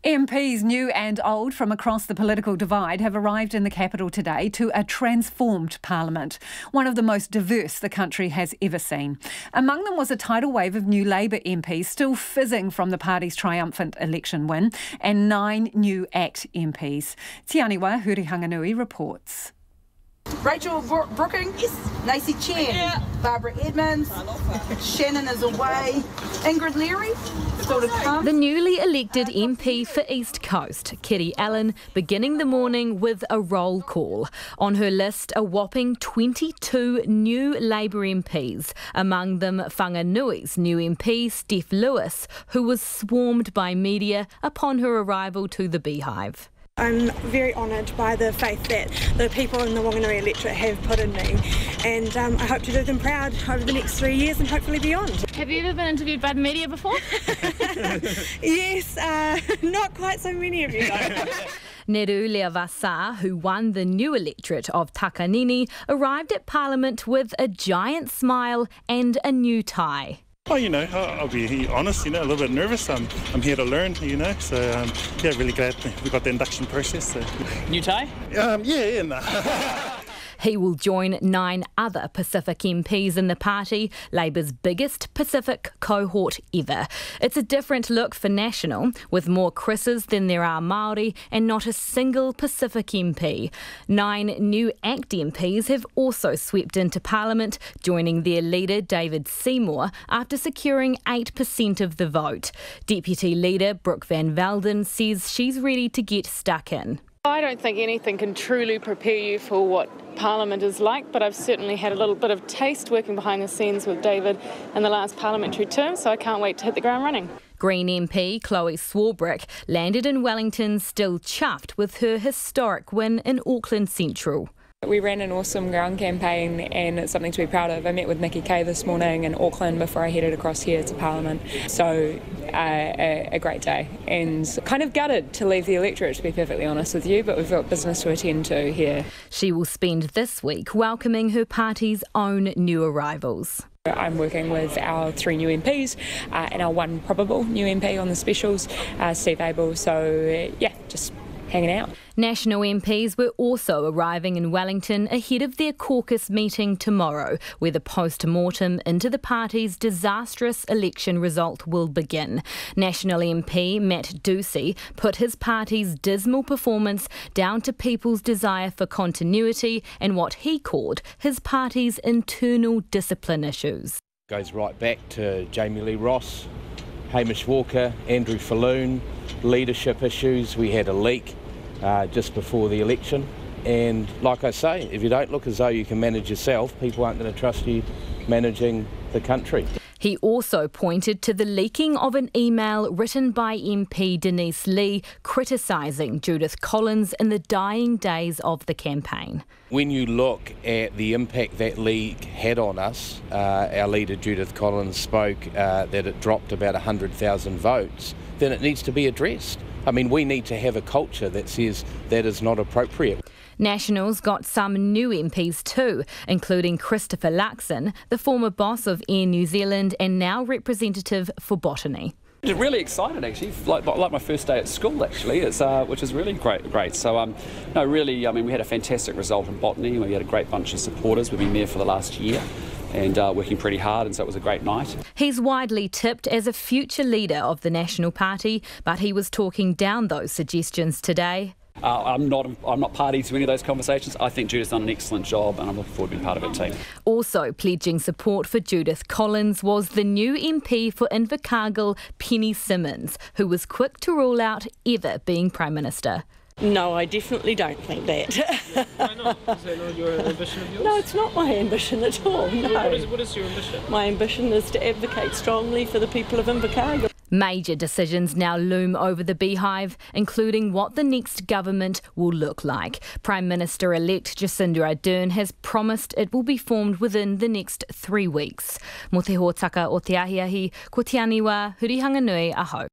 MPs, new and old, from across the political divide have arrived in the capital today to a transformed parliament, one of the most diverse the country has ever seen. Among them was a tidal wave of new Labour MPs still fizzing from the party's triumphant election win, and 9 new ACT MPs. Aniwa Hurihanganui reports. Rachel Brooking, Lacey Chen, Barbara Edmonds, Shannon is away, Ingrid Leary, still to come. The newly elected MP for East Coast, Kitty Allen, beginning the morning with a roll call. On her list, a whopping 22 new Labour MPs, among them Whanganui's new MP, Steph Lewis, who was swarmed by media upon her arrival to the Beehive. I'm very honoured by the faith that the people in the Whanganui electorate have put in me, and I hope to do them proud over the next 3 years and hopefully beyond. Have you ever been interviewed by the media before? Yes, not quite so many of you though. Neru Leavasa, who won the new electorate of Takanini, arrived at Parliament with a giant smile and a new tie. Oh, I'll be honest, a little bit nervous. I'm here to learn, so really glad we got the induction process. So. New tie? Yeah. He will join 9 other Pacific MPs in the party, Labour's biggest Pacific cohort ever. It's a different look for National, with more Chris's than there are Māori and not a single Pacific MP. 9 new ACT MPs have also swept into Parliament, joining their leader David Seymour after securing 8% of the vote. Deputy Leader Brooke Van Velden says she's ready to get stuck in. I don't think anything can truly prepare you for what Parliament is like, but I've certainly had a little bit of taste working behind the scenes with David in the last parliamentary term, so I can't wait to hit the ground running. Green MP Chloe Swarbrick landed in Wellington still chuffed with her historic win in Auckland Central. We ran an awesome ground campaign and it's something to be proud of. I met with Mickey Kay this morning in Auckland before I headed across here to Parliament. So a great day and kind of gutted to leave the electorate, to be perfectly honest with you, but we've got business to attend to here. She will spend this week welcoming her party's own new arrivals. I'm working with our 3 new MPs and our 1 probable new MP on the specials, Steve Abel. So just hanging out. National MPs were also arriving in Wellington ahead of their caucus meeting tomorrow, where the post-mortem into the party's disastrous election result will begin. National MP Matt Ducey put his party's dismal performance down to people's desire for continuity and what he called his party's internal discipline issues. Goes right back to Jamie Lee Ross, Hamish Walker, Andrew Falloon, leadership issues. We had a leak just before the election, and like I say, if you don't look as though you can manage yourself, people aren't going to trust you managing the country. He also pointed to the leaking of an email written by MP Denise Lee criticising Judith Collins in the dying days of the campaign. When you look at the impact that leak had on us, our leader Judith Collins spoke that it dropped about 100,000 votes, then it needs to be addressed. I mean, we need to have a culture that says that is not appropriate. Nationals got some new MPs too, including Christopher Luxon, the former boss of Air New Zealand and now representative for Botany. Really excited actually, like my first day at school actually, which is really great. So really, we had a fantastic result in Botany. We had a great bunch of supporters. We've been there for the last year and working pretty hard, and so it was a great night. He's widely tipped as a future leader of the National Party, but he was talking down those suggestions today. I'm not party to any of those conversations. I think Judith's done an excellent job and I'm looking forward to being part of her team. Also pledging support for Judith Collins was the new MP for Invercargill, Penny Simmons, who was quick to rule out ever being Prime Minister. No, I definitely don't think that. Why not? Is that not your ambition of yours? No, it's not my ambition at all. No. What is your ambition? My ambition is to advocate strongly for the people of Invercargill. Major decisions now loom over the Beehive, including what the next government will look like. Prime Minister-elect Jacinda Ardern has promised it will be formed within the next 3 weeks. Mo te hōtaka o te ahiahi, ko te Aniwa Hurihanganui aho.